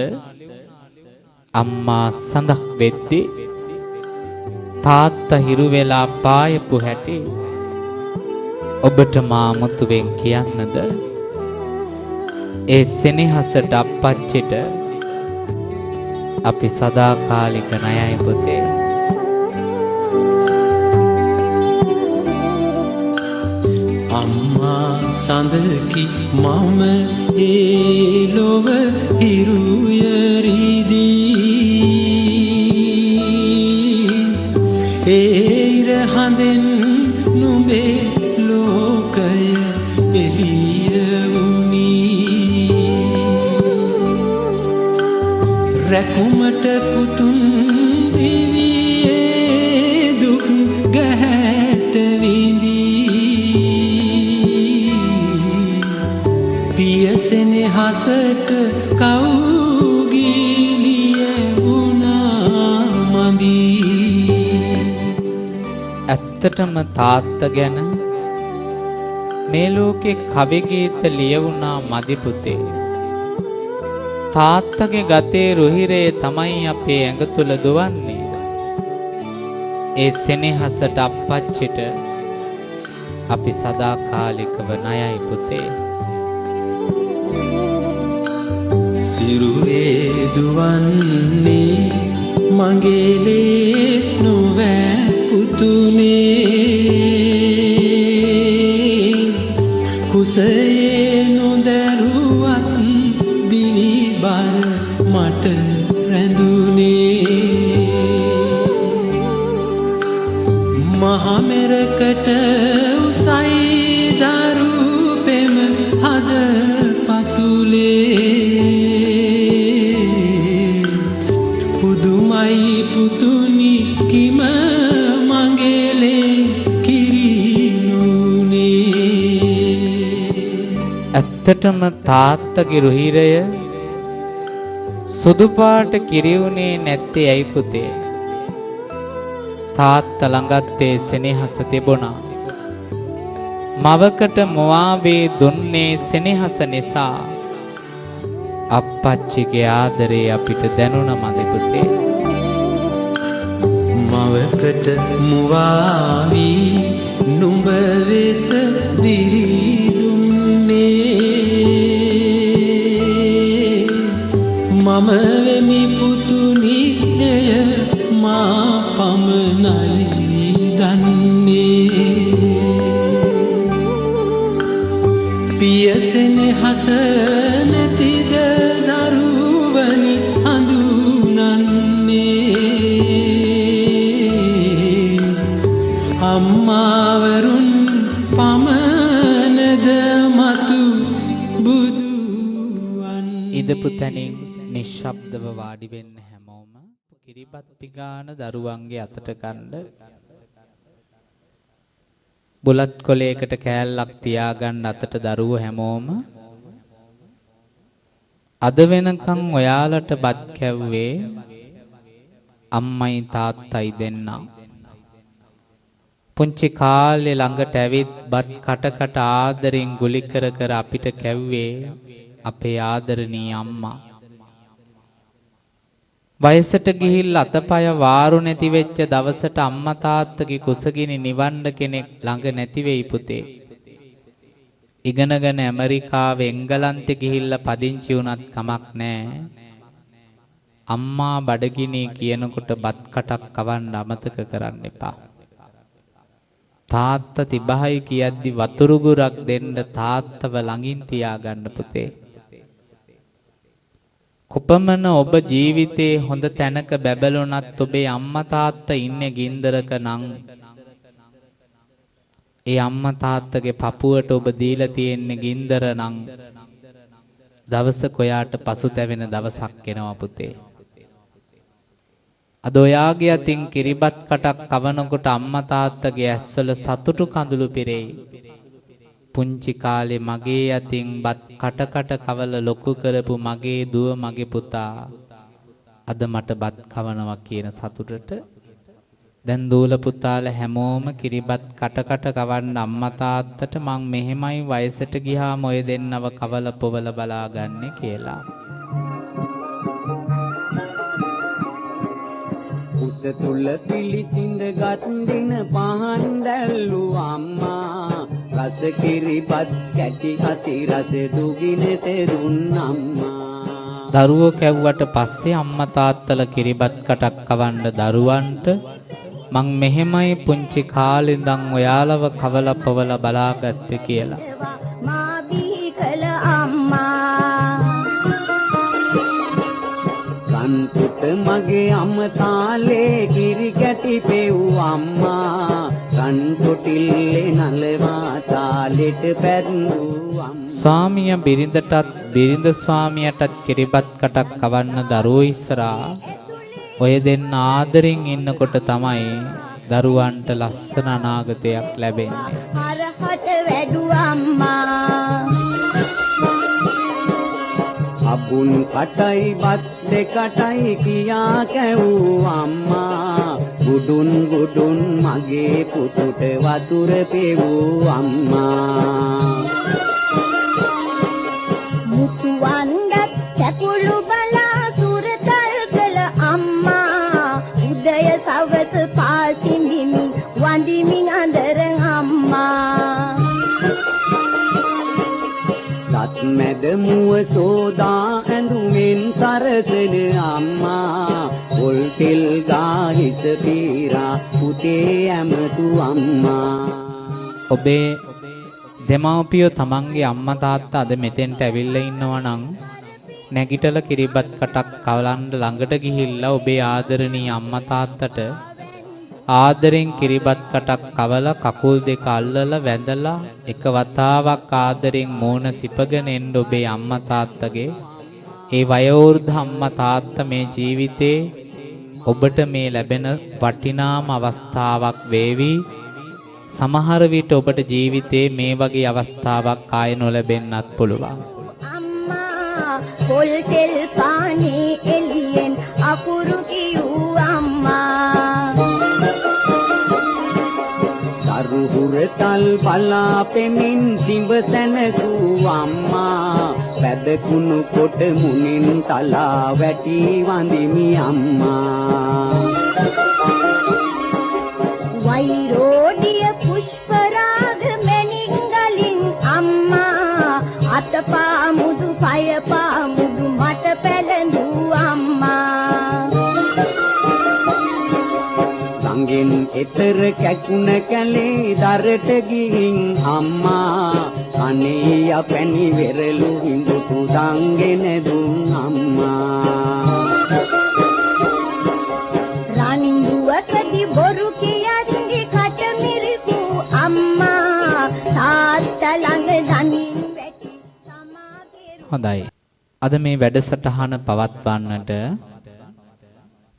අම්මා සඳක් වෙද්දී තාත්තා හිරු වෙලා පායපු හැටි ඔබට මා මුතුවෙන් කියන්නද? ඒ සෙනෙහසට අප්පච්චිට අපි සදාකාලික ණයයි පුතේ. අම්මා සඳකි මම ඒ ලොව හිරුයරිදී ඒර හඳෙන් නුඹේ ලෝකය එළිය වුණී රැකුමට පුතුන් දිවියේ දුක් ගැහැට විඳී පියසෙනෙහසට කවුගිලිය වුණා මඳී. ඇත්තටම තාත්තා ගැන මේ ලෝකේ කවි ගීත ලියවුණා මදි පුතේ. තාත්තගේ ගතේ රුහිරේ තමයි අපේ ඇඟ තුල දුවන්නේ. ඒ සෙනෙහසට අප්පච්චිට අපි සදාකාලිකව ණයයි පුතේ. සිරුරේ දුවන්නේ මගේ ලේ නොවෑ පුතුනේ කුසයේ නොදරුවත් දිවි බර මට රැඳුනේ මහමෙරකට උසයි දරු පෙම හද පතුලේ පුදුමයි පුතුනි කිම මගේලේ කිරිනුනේ. ඇත්තටම තාත්තගේ රුහිරය සුදු පාට කිරියුනේ නැත්තේ ඇයි පුතේ? තාත්තා ළඟත් ඒ සෙනෙහස තිබුණා. මවකට මොවාවේ දුන්නේ සෙනෙහස නිසා. අප්පච්චිගේ ආදරේ අපිට දැනුණ මදි පුතේ. මවකට මුවාවි නුඹ වෙත දිරි දුන්නේ මම වෙමි පුතුනි එය මා පමණයි දන්නේ පියසෙනෙහස නැතිද දරුවනි හඳුනන්නේ අම්මාවරුන් පමණද මතු බුදුන්. ඉදපු තැනින් නිශ්ශබ්දව වාඩි වෙන්න හැමෝම. කිරිබත් පිගාන දරුවන්ගේ අතට ගන්න. බුලත් කොලයකට කෑල්ලක් තියාගන්න අතට දරුවෝ හැමෝම. අද වෙනකන් ඔයාලට බත් කැව්වේ අම්මයි තාත්තයි දෙන්නා. පුංචි කාලේ ළඟට ඇවිත් බත් කට ආදරෙන් ගුලි කර කර අපිට කැව්වේ අපේ ආදරණීය අම්මා. වයසට ගිහිල්ලා අතපය වාරු නැති වෙච්ච දවසට අම්මා තාත්තගේ කුසගිනි නිවන්න කෙනෙක් ළඟ නැති වෙයි පුතේ. ඉගෙනගෙන ඇමරිකාවේ එංගලන්තේ ගිහිල්ලා පදිංචි වුණත් කමක් නැහැ. අම්මා බඩගිනි කියනකොට බත් කටක් කවන්න අමතක කරන්න එපා. තාත්තා තිබහයි කියද්දි වතුරු ගුරක් දෙන්න තාත්තව ළඟින් තියාගන්න පුතේ. කොපමණ ඔබ ජීවිතේ හොඳ තැනක බැබළුණත් ඔබේ අම්මා තාත්තා ඉන්නේ ගින්දරක නම් ඒ අම්මා තාත්තගේ පපුවට ඔබ දීලා තියෙන්නේ ගින්දර නම් දවසක ඔයාට පසුතැවෙන දවසක් එනවා පුතේ. අද ඔයාගේ අතින් කිරිබත් කටක් කවනකොට අම්මා තාත්තගේ ඇස්වල සතුටු කඳුළු පිරෙයි. පුංචි කාලේ මගේ අතින් බත් කට කවල ලොකු කරපු මගේ දුව මගේ පුතා අද මට බත් කවනවා කියන සතුටට දැන් දූල පුතාලා හැමෝම කිරිබත් කට කවන්න අම්මා තාත්තට මං මෙහෙමයි වයසට ගියාම ඔය දෙන්නව කවල පොවල බලාගන්නේ කියලා. උස තුල පිලිසිඳ ගත් දින පහන් දැල්ලු අම්මා රස කිරිපත් කැටි හති රස දුගින තෙරුන් අම්මා. දරුවෝ කැව්වට පස්සේ අම්මා තාත්තලා කිරිබත් කටක් කවන්න දරුවන්ට මං මෙහෙමයි පුංචි කාලේ ඉඳන් ඔයාලව කවලා පවලා බලාගත්තේ කියලා. මා බිහි කළ අම්මා කන්පුත මගේ අම්මතාලේ කිරි කැටි පෙව් අම්මා කන්පුටිල්ලේ නලවා තාලෙට පැද්දු අම්මා. ස්වාමියා බිරිඳටත් බිරිඳ ස්වාමියාටත් කිරිබත් කටක් කවන්න දරුවෝ ඉස්සරහා ඔය දෙන්න ආදරෙන් ඉන්නකොට තමයි දරුවන්ට ලස්සන අනාගතයක් ලැබෙන්නේ. හරහට වැඩු අම්මා අබුන් කටයි බත් දෙකටයි කියා කැවූ අම්මා ගුඩුන් ගුඩුන් මගේ පුතුට වතුර පෙවූ අම්මා. මුතු වන්දත් සැකුළු බලා සුරතල් කළ අම්මා උදය සවස පාසිමිමින් වඳිමින් අඳර අම්මා. සත් මැද මුව සෝදා ඇඳුමින් සරසන අම්මා පොල් තෙල් ගා හිස පීරා පුතේ ඇමතු අම්මා. ඔබේ දෙමව්පියෝ තමන්ගේ අම්මා තාත්තා අද මෙතෙන්ට ඇවිල්ලා ඉන්නවා නම් නැගිටලා කිරිබත් කටක් කවලන්න ළඟට ගිහිල්ලා ඔබේ ආදරණීය අම්මා තාත්තට ආදරෙන් කිරිබත් කටක් කවලා කකුල් දෙක අල්ලලා වැඳලා එක වතාවක් ආදරෙන් මෝන සිපගෙන එන්න ඔබේ අම්මා තාත්තගේ ඒ වයෝවෘද්ධ අම්මා තාත්තා මේ ජීවිතේ ඔබට මේ ලැබෙන වටිනාම අවස්ථාවක් වේවි. සමහර විට ඔබට ජීවිතේ මේ වගේ අවස්ථාවක් ආය නොලැබෙන්නත් පුළුවන්. අම්මා පොල් තෙල් පානේ එළියෙන් අකුරු කියූ අම්මා. දරුහුරතල් බලා පෙමින් සිඹසැනසූ අම්මා පැදකුණු කොට මුනින් තලා වැටි වඳිමි අම්මා. වෛරෝඩිය පුෂ්පරාග මැණින්ගලින් අම්මා අතපා මුදු පය පාමුදු මට පැලඳූ අම්මා. ගඟෙන් එතර කැකුණ කැලේ දරට ගිහින් අම්මා අනේ යපැණි වෙරළු හිඳුතු දංගෙන දුන් අම්මා. රණින්දුවකදී බොරු කියන්දි කට මිරිකු අම්මා තාත්තා ළඟ දනින් වැටි සමා කෙරු. හොඳයි. අද මේ වැඩසටහන පවත්වන්නට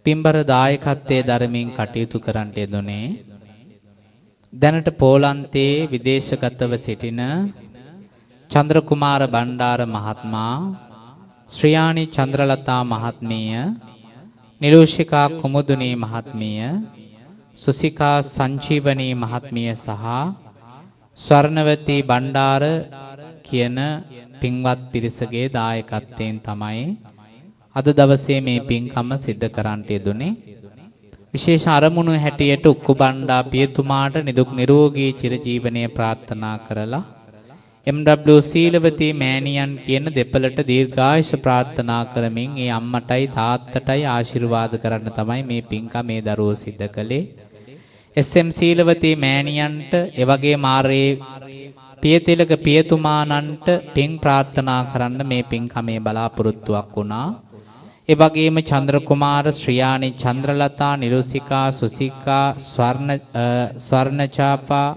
පින්බර දායකත්වයේ ධර්මයෙන් කටයුතු කරන්නට යෙදුනේ දැනට පෝලන්තයේ විදේශගතව සිටින චන්ද්‍රකුමාර බණ්ඩාර මහත්මයා, ශ්‍රියානි චන්ද්‍රලතා මහත්මිය, නිලෝෂිකා කුමුදුනී මහත්මිය, සුසිකා සංජීවනී මහත්මිය සහ ස්වර්ණවතී බණ්ඩාර කියන පින්වත් පිරිසගේ දායකත්වයෙන් තමයි අද දවසේ මේ පින්කම සිද්ධ කරන්නට යෙදුනේ. විශේෂ අරමුණු හැටියට උක්කුබණ්ඩා පියතුමාට නිදුක් නිරෝගී චිරජීවනයේ ප්‍රාර්ථනා කරලා MW සීලවතී මෑණියන් කියන දෙපළට දීර්ඝායුෂ ප්‍රාර්ථනා කරමින් ඒ අම්මටයි තාත්තටයි ආශිර්වාද කරන්න තමයි මේ පින්කම මේ දරුවෝ සිද්ධ කළේ. SM සීලවතී මෑණියන්ට එවැගේ මාරේ පියතිලක පියතුමාණන්ට පින් ප්‍රාර්ථනා කරන්න මේ පින්කමේ බලාපොරොත්තුවක් වුණා. ඒ වගේම චන්ද්‍රකුමාර, ශ්‍රියානි චන්ද්‍රලතා, නිරුසිකා, සුසිකා, ස්වර්ණචාපා,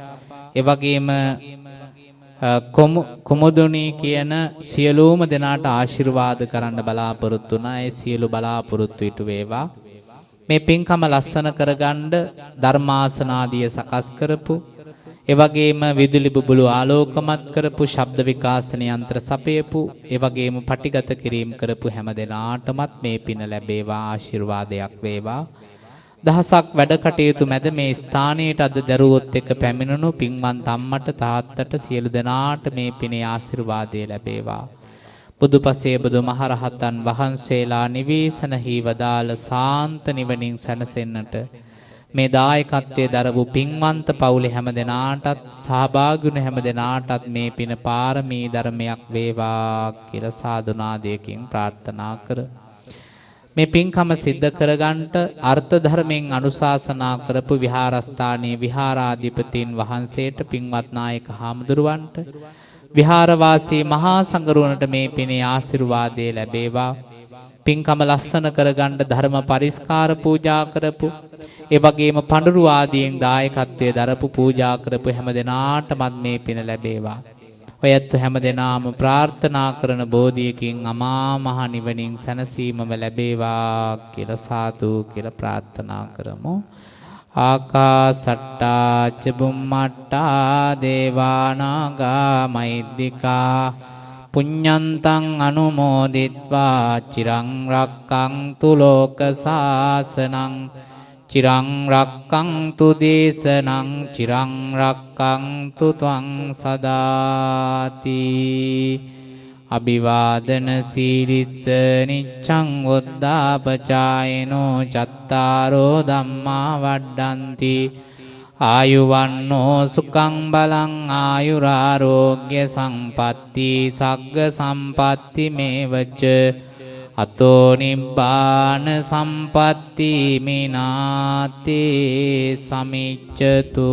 ඒ වගේම කුමුදුනී කියන සියලුම දෙනාට ආශිර්වාද කරන්න බලාපොරොත්තු වුණා. ඒ සියලු බලාපොරොත්තු ඉටු වේවා. මේ පින්කම ලස්සන කරගන්න ධර්මාසනාදිය සකස් කරපු, ඒ වගේම විදුලි බුබුලු ආලෝකමත් කරපු, ශබ්ද විකාශන යන්ත්‍ර සපයපු, ඒ වගේම පටිගත කිරීම කරපු හැම දෙනාටමත් මේ පින ලැබේවා, ආශිර්වාදයක් වේවා. දහසක් වැඩ කටයුතු මැද මේ ස්ථානයට අද දරුවොත් එක්ක පැමිණුණු පින්වන්ත අම්මට තාත්තට සියලු දෙනාට මේ පිනේ ආශිර්වාදය ලැබේවා. බුදුපසේ බුදුමහරහතන් වහන්සේලා නිවේසනහි වදාළ සාන්ත නිවනින් සැනසෙන්නට මේ දායකත්වයේ දරපු පින්වන්ත පවුලේ හැම දෙනාටත් සහභාගී වුණ හැම දෙනාටත් මේ පින පාරමී ධර්මයක් වේවා කියලා සාදුනාදයකින් ප්‍රාර්ථනා කර මේ පින්කම සිද්ධ කරගන්නට අර්ථ ධර්මයෙන් අනුශාසනා කරපු විහාරස්ථානයේ විහාරාධිපතීන් වහන්සේට පින්වත් නායක හාමුදුරුවන්ට විහාරවාසී මහා සංඝරුවනට මේ පිනේ ආශිර්වාදය ලැබේවා. පින්කම ලස්සන කරගන්න ධර්ම පරිස්කාර පූජා කරපු ඒ වගේම පඬුරු ආදීන් දායකත්වයේ දරපු පූජා කරපු හැම දෙනාටමත් මේ පින ලැබේවා. ඔයත් හැම දෙනාම ප්‍රාර්ථනා කරන බෝධියකින් අමා මහ නිවනින් සැනසීමම ලැබේවා කියලා සාදු කියලා ප්‍රාර්ථනා කරමු. ආකාසට්ටා ච බුම්මට්ටා දේවානාගා මෛද්దికා පුඤ්ඤන්තං අනුමෝදිත්වා චිරං රක්ඛන්තු ලෝක සාසනං චිරං රක්ඛන්තු දේශනං චිරං රක්ඛන්තු ත්වං සදාති අභිවාදන සීලිස්ස නිච්ඡං වොද්දාපචායනෝ චත්තාරෝ ධම්මා වඩ්ඩಂತಿ ආයුවන්නෝ සුඛං බලං ආයුරාෝග්‍ය සම්පatti සග්ග සම්පatti මේවච අතෝ නිබ්බාන සම්පatti මිනාතේ සමිච්ඡතු